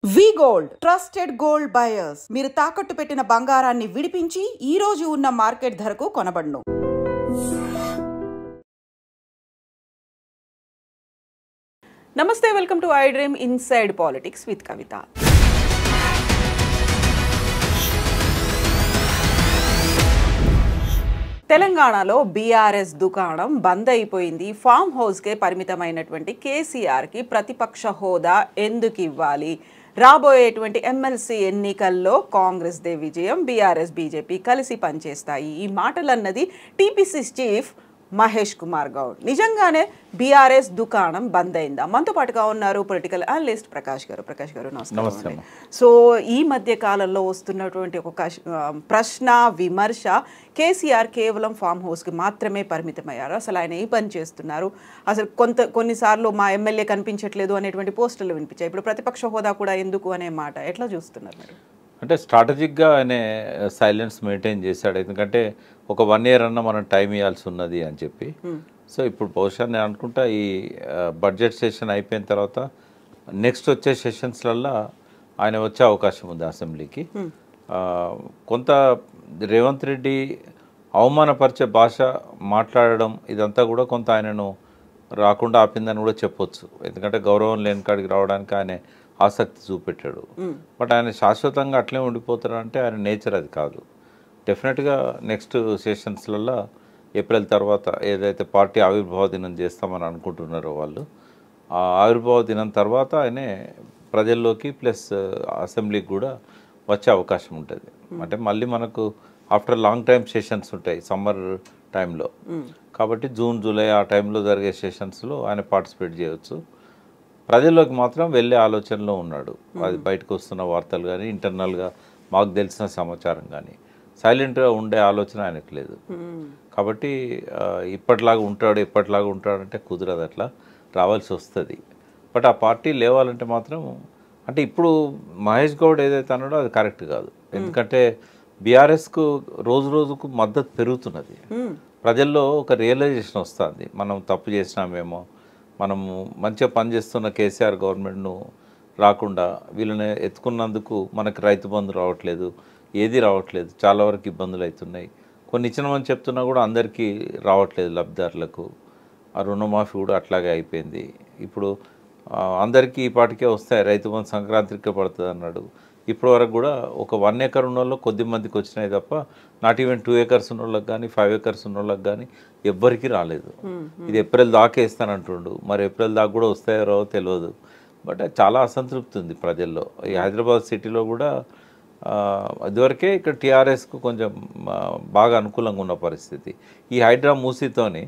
వి gold trusted gold buyers మీరు తాకట్టు పెట్టిన బంగారాన్ని విడిపించి ఈ రోజు ఉన్న మార్కెట్ ధరకు కొనబడును. నమస్తే, welcome to iDream inside politics with Kavitha. తెలంగాణలో బీఆర్ఎస్ దుకాణం బంద్ అయిపోయింది. ఫామ్ హౌస్కే పరిమితమైనటువంటి కేసీఆర్కి ప్రతిపక్ష హోదా ఎందుకు ఇవ్వాలి? రాబోయేటువంటి ఎమ్మెల్సీ ఎన్నికల్లో కాంగ్రెస్దే విజయం, బీఆర్ఎస్ బీజేపీ కలిసి పనిచేస్తాయి. ఈ మాటలన్నది టీపీసీ చీఫ్ మహేష్ కుమార్ గౌడ్. నిజంగానే బీఆర్ఎస్ దుకాణం బంద్ అయిందా? మనతో పాటుగా ఉన్నారు పొలిటికల్ అనలిస్ట్ ప్రకాష్ గారు. ప్రకాష్ గారు నమస్కారం. సో ఈ మధ్య కాలంలో వస్తున్నటువంటి ఒక ప్రశ్న విమర్శ, కేసీఆర్ కేవలం ఫామ్ హౌస్కి మాత్రమే పరిమితమయ్యారు, అసలు ఆయన ఏ పని చేస్తున్నారు, అసలు కొన్నిసార్లు మా ఎమ్మెల్యే కనిపించట్లేదు అనేటువంటి పోస్టులు వినిపించాయి. ఇప్పుడు ప్రతిపక్ష హోదా కూడా ఎందుకు అనే మాట ఎట్లా చూస్తున్నారు మీరు? అంటే స్ట్రాటజిక్గా ఆయన సైలెన్స్ మెయింటైన్ చేశాడు. ఎందుకంటే ఒక 1 year అన్న మనం టైం ఇవ్వాల్సి ఉన్నది అని చెప్పి. సో ఇప్పుడు బహుశా నేను అనుకుంటా ఈ బడ్జెట్ సెషన్ అయిపోయిన తర్వాత నెక్స్ట్ వచ్చే సెషన్స్లల్లో ఆయన వచ్చే అవకాశం ఉంది అసెంబ్లీకి. కొంత రేవంత్ రెడ్డి అవమానపరిచే భాష మాట్లాడడం ఇదంతా కూడా కొంత ఆయనను రాకుండా ఆపిందని కూడా చెప్పొచ్చు. ఎందుకంటే గౌరవం లేని కాడికి రావడానికి ఆయన ఆసక్తి చూపెట్టాడు. బట్ ఆయన శాశ్వతంగా అట్లే ఉండిపోతారు అంటే ఆయన నేచర్ అది కాదు. డెఫినెట్గా నెక్స్ట్ సెషన్స్లలో ఏప్రిల్ తర్వాత ఏదైతే పార్టీ ఆవిర్భావ దినం చేస్తామని అనుకుంటున్నారో వాళ్ళు, ఆ ఆవిర్భావ దినం తర్వాత ఆయనే ప్రజల్లోకి ప్లస్ అసెంబ్లీకి కూడా వచ్చే అవకాశం ఉంటుంది. అంటే మళ్ళీ మనకు ఆఫ్టర్ లాంగ్ టైం సెషన్స్ ఉంటాయి సమ్మర్ టైంలో, కాబట్టి జూన్ జూలై ఆ టైంలో జరిగే సెషన్స్లో ఆయన పార్టిసిపేట్ చేయవచ్చు. ప్రజల్లోకి మాత్రం వెళ్ళే ఆలోచనలో ఉన్నాడు. అది బయటకు వస్తున్న వార్తలు కానీ ఇంటర్నల్గా మాకు తెలిసిన సమాచారం కానీ సైలెంట్గా ఉండే ఆలోచన ఆయనకు లేదు. కాబట్టి ఇప్పటిలాగా ఉంటాడంటే కుదరదు, అట్లా రావాల్సి వస్తుంది. బట్ ఆ పార్టీ లేవాలంటే మాత్రం అంటే ఇప్పుడు మహేష్ గౌడ్ ఏదైతే అన్నాడో అది కరెక్ట్ కాదు. ఎందుకంటే బీఆర్ఎస్కు రోజు రోజుకు మద్దతు పెరుగుతున్నది. ప్రజల్లో ఒక రియలైజేషన్ వస్తుంది, మనం తప్పు చేసినామేమో, మనము మంచిగా పనిచేస్తున్న కేసీఆర్ గవర్నమెంట్ను రాకుండా వీళ్ళని ఎత్తుకున్నందుకు మనకు రైతు బంధు రావట్లేదు, ఏది రావట్లేదు, చాలా వరకు ఇబ్బందులు అవుతున్నాయి. కొన్ని ఇచ్చినామని చెప్తున్నా కూడా అందరికీ రావట్లేదు లబ్ధిదారులకు. ఆ రుణమాఫీ కూడా అట్లాగే అయిపోయింది. ఇప్పుడు అందరికీ ఈ పాటికే వస్తాయి, రైతు బంధు సంక్రాంతికే పడుతుంది అన్నాడు. ఇప్పటి వరకు కూడా ఒక 1 acre ఉన్న వాళ్ళు కొద్ది మందికి వచ్చినాయి తప్ప నాట్ ఈవెన్ 2 acres ఉన్న వాళ్ళకి కానీ 5 acres ఉన్న వాళ్ళకి కానీ ఎవ్వరికీ రాలేదు. ఇది ఏప్రిల్ దాకా వేస్తానంటుండు, మరి ఏప్రిల్ దాకా కూడా వస్తాయో తెలియదు. బట్ చాలా అసంతృప్తి ఉంది ప్రజల్లో. ఈ హైదరాబాద్ సిటీలో కూడా ఇదివరకే ఇక్కడ టీఆర్ఎస్కు కొంచెం బాగా అనుకూలంగా ఉన్న పరిస్థితి. ఈ హైడ్రా మూసీతోని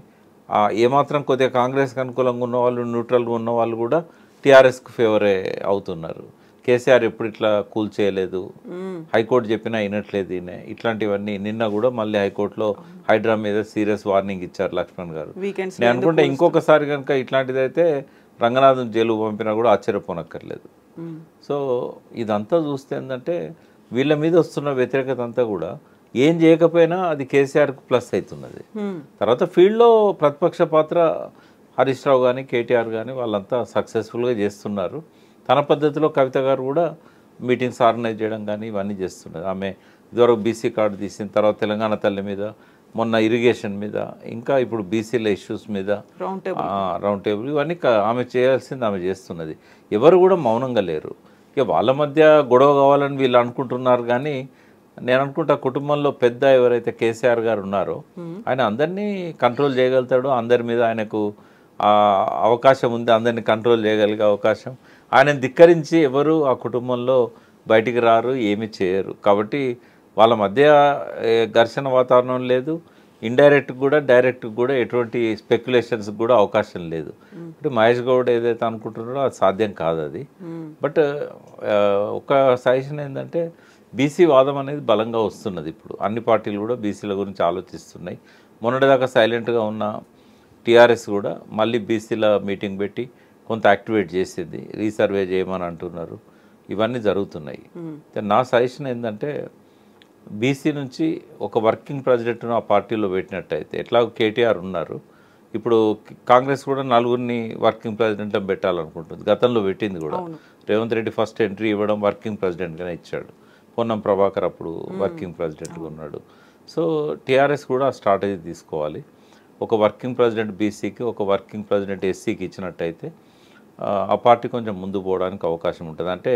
ఏమాత్రం కొద్దిగా కాంగ్రెస్కి అనుకూలంగా ఉన్న వాళ్ళు, న్యూట్రల్గా ఉన్న వాళ్ళు కూడా టీఆర్ఎస్కు ఫేవరే అవుతున్నారు. కేసీఆర్ ఎప్పుడు ఇట్లా కూల్ చేయలేదు, హైకోర్టు చెప్పినా వినట్లేదు ఈయన, ఇట్లాంటివన్నీ. నిన్న కూడా మళ్ళీ హైకోర్టులో హైడ్రా మీద సీరియస్ వార్నింగ్ ఇచ్చారు లక్ష్మణ్ గారు. నేను అనుకుంటే ఇంకొకసారి కనుక ఇట్లాంటిదైతే రంగనాథన్ జైలు పంపినా కూడా ఆశ్చర్యపోనక్కర్లేదు. సో ఇదంతా చూస్తే ఏంటంటే వీళ్ళ మీద వస్తున్న వ్యతిరేకత అంతా కూడా ఏం చేయకపోయినా అది కేసీఆర్కు ప్లస్ అవుతున్నది. తర్వాత ఫీల్డ్లో ప్రతిపక్ష పాత్ర హరీష్ రావు కానీ కేటీఆర్ కానీ వాళ్ళంతా సక్సెస్ఫుల్గా చేస్తున్నారు. తన పద్ధతిలో కవిత గారు కూడా మీటింగ్స్ ఆర్గనైజ్ చేయడం కానీ ఇవన్నీ చేస్తున్నారు. ఆమె ఇదివరకు బీసీ కార్డు తీసిన తర్వాత తెలంగాణ తల్లి మీద, మొన్న ఇరిగేషన్ మీద, ఇంకా ఇప్పుడు బీసీల ఇష్యూస్ మీద రౌండ్ టేబుల్, ఇవన్నీ ఆమె చేయాల్సింది ఆమె చేస్తున్నది. ఎవరు కూడా మౌనంగా లేరు. ఇక వాళ్ళ మధ్య గొడవ కావాలని వీళ్ళు అనుకుంటున్నారు. కానీ నేను అనుకుంటా కుటుంబంలో పెద్ద ఎవరైతే కేసీఆర్ గారు ఉన్నారో ఆయన అందరినీ కంట్రోల్ చేయగలుగుతాడు. అందరి మీద ఆయనకు అవకాశం ఉంది, అందరినీ కంట్రోల్ చేయగలిగే అవకాశం. ఆయనను ధిక్కరించి ఎవరు ఆ కుటుంబంలో బయటికి రారు, ఏమి చేయరు. కాబట్టి వాళ్ళ మధ్య ఘర్షణ వాతావరణం లేదు. ఇండైరెక్ట్ కూడా డైరెక్ట్ కూడా ఎటువంటి స్పెక్యులేషన్స్ కూడా అవకాశం లేదు. అంటే మహేష్ గౌడ్ ఏదైతే అనుకుంటున్నారో అది సాధ్యం కాదు అది. బట్ ఒక సజెషన్ ఏంటంటే బీసీ వాదం అనేది బలంగా వస్తున్నది. ఇప్పుడు అన్ని పార్టీలు కూడా బీసీల గురించి ఆలోచిస్తున్నాయి. మొన్నటిదాకా సైలెంట్గా ఉన్న టీఆర్ఎస్ కూడా మళ్ళీ బీసీల మీటింగ్ పెట్టి కొంత యాక్టివేట్ చేసింది, రీసర్వే చేయమని అంటున్నారు. ఇవన్నీ జరుగుతున్నాయి. నా సజెషన్ ఏంటంటే బీసీ నుంచి ఒక వర్కింగ్ ప్రెసిడెంట్ను ఆ పార్టీలో పెట్టినట్టయితే, ఎట్లాగో కేటీఆర్ ఉన్నారు, ఇప్పుడు కాంగ్రెస్ కూడా నలుగురిని వర్కింగ్ ప్రెసిడెంట్ పెట్టాలనుకుంటుంది, గతంలో పెట్టింది కూడా. రేవంత్ రెడ్డి ఫస్ట్ ఎంట్రీ ఇవ్వడం వర్కింగ్ ప్రెసిడెంట్గానే ఇచ్చాడు. పొన్నం ప్రభాకర్ అప్పుడు వర్కింగ్ ప్రెసిడెంట్గా ఉన్నాడు. సో టీఆర్ఎస్ కూడా స్ట్రాటజీ తీసుకోవాలి. ఒక వర్కింగ్ ప్రెసిడెంట్ బీసీకి, ఒక వర్కింగ్ ప్రెసిడెంట్ ఎస్సీకి ఇచ్చినట్టయితే ఆ పార్టీ కొంచెం ముందు పోవడానికి అవకాశం ఉంటుంది. అంటే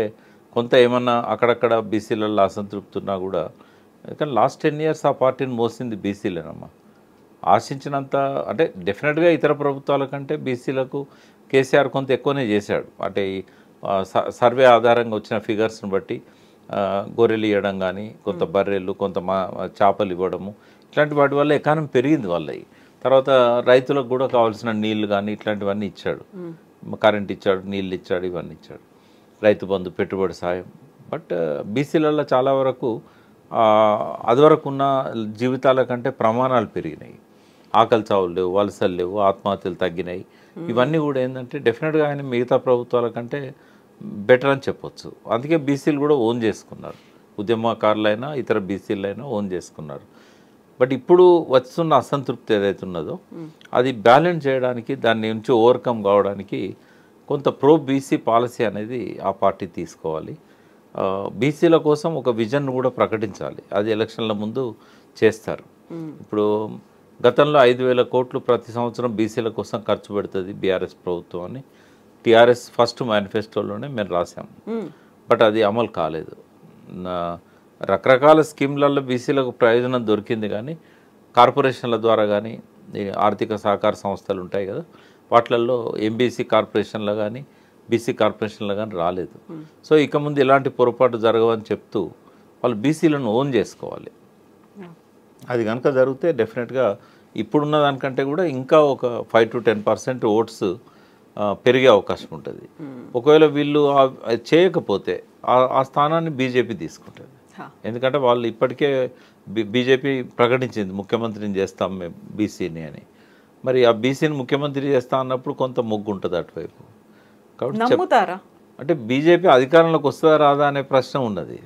కొంత ఏమన్నా అక్కడక్కడ బీసీలలో అసంతృప్తి ఉన్నా కూడా, కానీ లాస్ట్ 10 years ఆ పార్టీని మోసింది బీసీలేనమ్మా. ఆశించినంత అంటే డెఫినెట్గా ఇతర ప్రభుత్వాల కంటే బీసీలకు కేసీఆర్ కొంత ఎక్కువనే చేశాడు. అంటే ఈ సర్వే ఆధారంగా వచ్చిన ఫిగర్స్ని బట్టి గొర్రెలు ఇవ్వడం కానీ, కొంత బర్రెలు, కొంత చేపలు ఇవ్వడము, ఇట్లాంటి వాటి వల్ల ఎకానమీ పెరిగింది వాళ్ళవి. తర్వాత రైతులకు కూడా కావాల్సిన నీళ్లు కానీ ఇట్లాంటివన్నీ ఇచ్చాడు, కరెంట్ ఇచ్చాడు, నీళ్ళు ఇచ్చాడు, ఇవన్నీ ఇచ్చాడు, రైతు బంధు, పెట్టుబడి సాయం. బట్ బీసీలలో చాలా వరకు అదివరకు ఉన్న జీవితాల కంటే ప్రమాణాలు పెరిగినాయి. ఆకలి చావులు లేవు, వలసలు లేవు, ఆత్మహత్యలు తగ్గినాయి. ఇవన్నీ కూడా ఏంటంటే డెఫినెట్గా ఆయన మిగతా ప్రభుత్వాల కంటే బెటర్ అని చెప్పొచ్చు. అందుకే బీసీలు కూడా ఓన్ చేసుకున్నారు, ఉద్యమకారులైనా ఇతర బీసీలైనా ఓన్ చేసుకున్నారు. బట్ ఇప్పుడు వస్తున్న అసంతృప్తి ఏదైతే ఉన్నదో అది బ్యాలెన్స్ చేయడానికి, దాని నుంచి ఓవర్కమ్ కావడానికి కొంత ప్రో బీసీ పాలసీ అనేది ఆ పార్టీ తీసుకోవాలి. బీసీల కోసం ఒక విజన్ కూడా ప్రకటించాలి. అది ఎలక్షన్ల ముందు చేస్తారు. ఇప్పుడు గతంలో 5,000 కోట్లు ప్రతి సంవత్సరం బీసీల కోసం ఖర్చు పెడుతుంది బీఆర్ఎస్ ప్రభుత్వం అని టీఆర్ఎస్ ఫస్ట్ మేనిఫెస్టోలోనే మేము రాసాము. బట్ అది అమలు కాలేదు. రకరకాల స్కీమ్లలో బీసీలకు ప్రయోజనం దొరికింది, కానీ కార్పొరేషన్ల ద్వారా కానీ, ఆర్థిక సహకార సంస్థలు ఉంటాయి కదా, వాటిలలో ఎంబీసీ కార్పొరేషన్లో కానీ బీసీ కార్పొరేషన్లో కానీ రాలేదు. సో ఇక ముందు ఇలాంటి పొరపాటు జరగవని చెప్తూ వాళ్ళు బీసీలను ఓన్ చేసుకోవాలి. అది కనుక జరిగితే డెఫినెట్గా ఇప్పుడున్న దానికంటే కూడా ఇంకా ఒక 5 to 10% ఓట్స్ పెరిగే అవకాశం ఉంటుంది. ఒకవేళ వీళ్ళు చేయకపోతే ఆ స్థానాన్ని బీజేపీ తీసుకుంటుంది. ఎందుకంటే వాళ్ళు ఇప్పటికే బీజేపీ ప్రకటించింది ముఖ్యమంత్రిని చేస్తాం మేము బీసీని అని. మరి ఆ బీసీని ముఖ్యమంత్రి చేస్తా అన్నప్పుడు కొంత మొగ్గు ఉంటుంది అటువైపు. కాబట్టి అంటే బీజేపీ అధికారంలోకి వస్తుందా రాదా అనే ప్రశ్న ఉన్నది.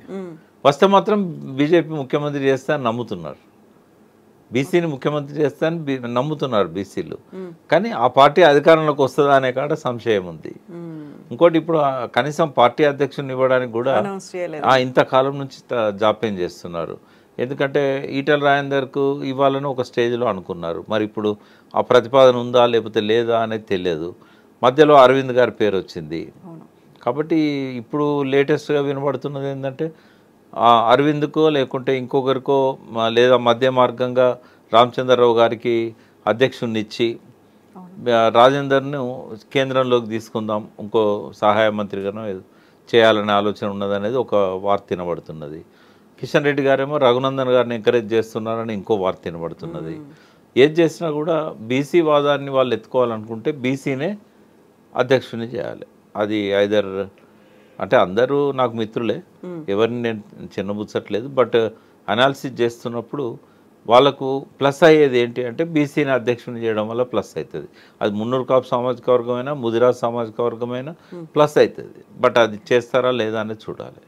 వస్తే మాత్రం బీజేపీ ముఖ్యమంత్రి చేస్తా అని నమ్ముతున్నారు, బీసీని ముఖ్యమంత్రి చేస్తా అని నమ్ముతున్నారు బీసీలు. కానీ ఆ పార్టీ అధికారంలోకి వస్తుందా అనే కాడ సంశయం ఉంది. ఇంకోటి, ఇప్పుడు కనీసం పార్టీ అధ్యక్షుని ఇవ్వడానికి కూడా ఇంతకాలం నుంచి జాప్యం చేస్తున్నారు. ఎందుకంటే ఈటెల రాజేందర్కు ఇవ్వాలని ఒక స్టేజ్లో అనుకున్నారు. మరి ఇప్పుడు ఆ ప్రతిపాదన ఉందా లేకపోతే లేదా అనేది తెలియదు. మధ్యలో అరవింద్ గారి పేరు వచ్చింది. కాబట్టి ఇప్పుడు లేటెస్ట్గా వినబడుతున్నది ఏంటంటే అరవింద్కో లేకుంటే ఇంకొకరికో లేదా మధ్య మార్గంగా రామచంద్రరావు గారికి అధ్యక్షుడిని ఇచ్చి రాజేందర్ను కేంద్రంలోకి తీసుకుందాం, ఇంకో సహాయ మంత్రిగానో చేయాలనే ఆలోచన ఉన్నదనేది ఒక వార్త వినబడుతున్నది. కిషన్ రెడ్డి గారేమో రఘునందన్ గారిని ఎంకరేజ్ చేస్తున్నారని ఇంకో వార్త వినబడుతున్నది. ఏది చేసినా కూడా బీసీ వాదాన్ని వాళ్ళు ఎత్తుకోవాలనుకుంటే బీసీనే అధ్యక్షుని చేయాలి. అది ఐదర్ అంటే అందరూ నాకు మిత్రులే, ఎవరిని నేను చిన్నబుచ్చట్లేదు. బట్ అనాలిసిస్ చేస్తున్నప్పుడు వాళ్ళకు ప్లస్ అయ్యేది ఏంటి అంటే బీసీని అధ్యక్షుని చేయడం వల్ల ప్లస్ అవుతుంది. అది మున్నూరు కాపు సామాజిక వర్గమైనా, ముదిరాజ్ సామాజిక వర్గమైనా ప్లస్ అవుతుంది. బట్ అది చేస్తారా లేదా అనేది చూడాలి.